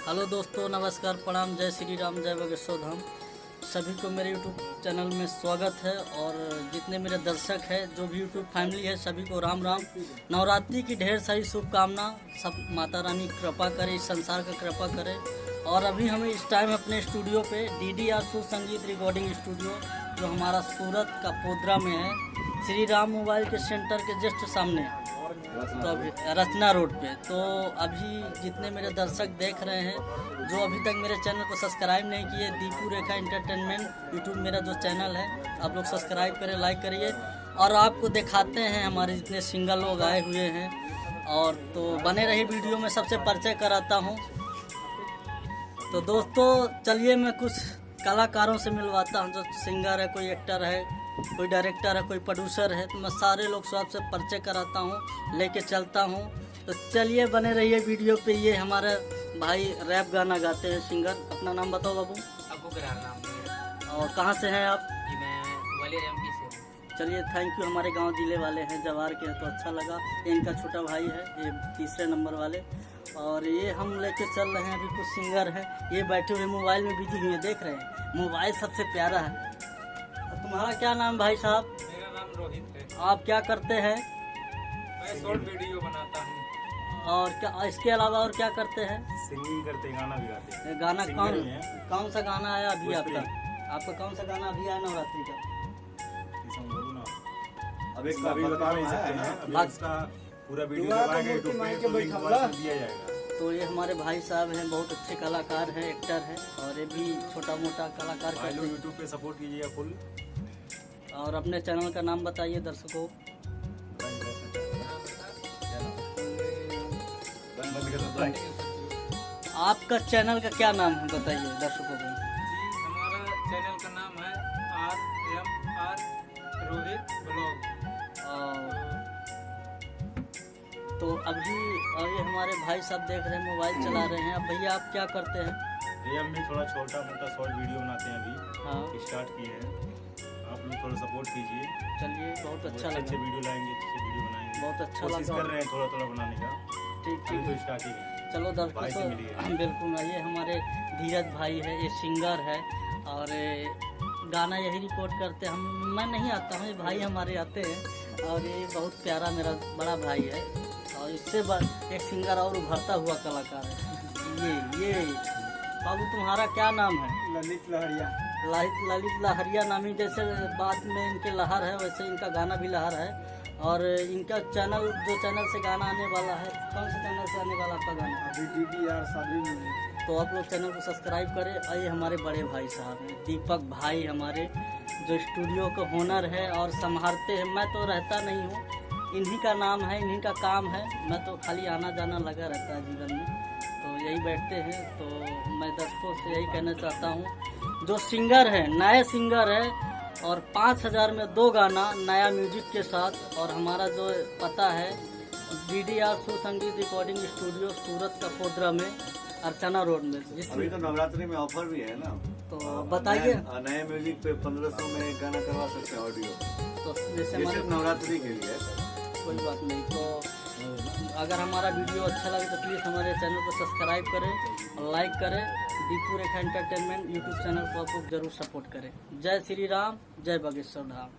Hello दोस्तों, नमस्कार, प्रणाम, जय श्री राम, जय बागेश्वर धाम। सभी को मेरे यूट्यूब चैनल में स्वागत है। और जितने मेरे दर्शक हैं, जो भी यूट्यूब फैमिली है, सभी को राम राम। नवरात्रि की ढेर सारी शुभकामना। सब माता रानी कृपा करे, इस संसार का कृपा करे। और अभी हमें इस टाइम अपने स्टूडियो पे DDR सुर संगीत रिकॉर्डिंग स्टूडियो, जो हमारा सूरत का पोद्रा में है, श्री राम मोबाइल के सेंटर के जस्ट सामने, तो अभी रचना रोड पे। तो अभी जितने मेरे दर्शक देख रहे हैं, जो अभी तक मेरे चैनल को सब्सक्राइब नहीं किए, दीपू रेखा एंटरटेनमेंट यूट्यूब मेरा जो चैनल है, आप लोग सब्सक्राइब करें, लाइक करिए। और आपको दिखाते हैं हमारे जितने सिंगर लोग आए हुए हैं। और तो बने रही वीडियो में, सबसे परिचय कराता हूँ। तो दोस्तों चलिए, मैं कुछ कलाकारों से मिलवाता हूँ, जो सिंगर है, कोई एक्टर है, कोई डायरेक्टर है, कोई प्रोड्यूसर है। तो मैं सारे लोग से आपसे परिचय कराता हूँ, लेके चलता हूँ। तो चलिए बने रहिए वीडियो पे। ये हमारे भाई रैप गाना गाते हैं, सिंगर। अपना नाम बताओ बाबू। आपको करार नाम है। और कहाँ से हैं आप? जी मैं ग्वालियर MP से हूँ। चलिए, थैंक यू। हमारे गांव जिले वाले हैं, जवार के हैं, तो अच्छा लगा। ये इनका छोटा भाई है, ये तीसरे नंबर वाले। और ये हम लेके चल रहे हैं, अभी कुछ सिंगर हैं, ये बैठे हुए मोबाइल में बिजी हुए, देख रहे हैं। मोबाइल सबसे प्यारा है। तुम्हारा क्या नाम भाई साहब? मेरा नाम रोहित है। आप क्या करते हैं? मैं शॉर्ट वीडियो बनाता हूँ। और क्या इसके अलावा और क्या करते हैं? सिंगिंग करते हैं, गाना भी गाते हैं। गाना सिंगर ही हैं। कौन सा गाना आया अभी भोजपुरी। आपका कौन सा गाना अभी आया नवरात्रि का? इसमें बोलो ना। अब इसका अभी बता नहीं सकते हैं, अभी इसका पूरा वीडियो लगाएंगे यूट्यूब पे, तो लिंक वहाँ से दिया जाएगा। तो ये हमारे भाई साहब हैं, बहुत अच्छे कलाकार हैं, एक्टर हैं। और ये भी छोटा मोटा कलाकार भाई करते लोग हैं। यूट्यूब पे सपोर्ट कीजिएगा फुल। और अपने चैनल का नाम बताइए दर्शकों। आपका चैनल का क्या नाम है, बताइए दर्शकों को। जी हमारा चैनल का नाम है RMR रोहित ब्लॉग। तो अभी ये हमारे भाई साहब देख रहे हैं, मोबाइल चला रहे हैं। अब भैया आप क्या करते हैं? ये हम भी थोड़ा छोटा मोटा शॉर्ट वीडियो बनाते हैं, अभी हाँ, स्टार्ट किए हैं। आप लोग थोड़ा सपोर्ट कीजिए। चलिए, बहुत अच्छा अच्छे लगा, वीडियो लाएंगे, अच्छे वीडियो बनाएंगे। बहुत अच्छा कोशिश लगा। कर रहे हैं थोड़ा थोड़ा बनाने का। ठीक अभी ठीक तो स्टार्टिंग है। चलो भाई से मिलिए। दर्शकों, बिल्कुल। ये हमारे धीरज भाई है, ये सिंगर है। और गाना यही रिकॉर्ड करते हैं। मैं नहीं आता हूँ, ये भाई हमारे आते हैं। और ये बहुत प्यारा मेरा बड़ा भाई है। और इससे एक सिंगर और उभरता हुआ कलाकार है। ये बाबू, तुम्हारा क्या नाम है? ललित लहरिया। ललित लहरिया नामी। जैसे बात में इनके लहर है, वैसे इनका गाना भी लहर है। और इनका चैनल, जो चैनल से गाना आने वाला है, कौन से चैनल से आने वाला आपका गाना? अभी DDR सभी में। तो आप लोग चैनल को सब्सक्राइब करें। और ये हमारे बड़े भाई साहब हैं, दीपक भाई हमारे, जो स्टूडियो का ओनर है और संभालते हैं। मैं तो रहता नहीं हूँ, इन्हीं का नाम है, इन्हीं का काम है। मैं तो खाली आना जाना लगा रहता है जीवन में, तो यही बैठते हैं। तो मैं दर्शकों से यही कहना चाहता हूँ, जो सिंगर है, नए सिंगर है, और 5000 में 2 गाना नया म्यूजिक के साथ। और हमारा जो पता है, DDR सुर संगीत रिकॉर्डिंग स्टूडियो, सूरत का पोद्रा में, रचना रोड में। अभी तो नवरात्रि में ऑफर भी है ना, तो बताइए। नए म्यूजिक पे 1500 में गाना करवा सकते हैं ऑडियो। तो जैसे ये हमारे, सिर्फ नवरात्रि के लिए है। कोई बात नहीं। तो अगर हमारा वीडियो अच्छा लगे तो प्लीज़ हमारे चैनल को सब्सक्राइब करें और लाइक करें। दीपू रेखा एंटरटेनमेंट यूट्यूब चैनल को आप लोग जरूर सपोर्ट करें। जय श्री राम, जय बागेश्वर धाम।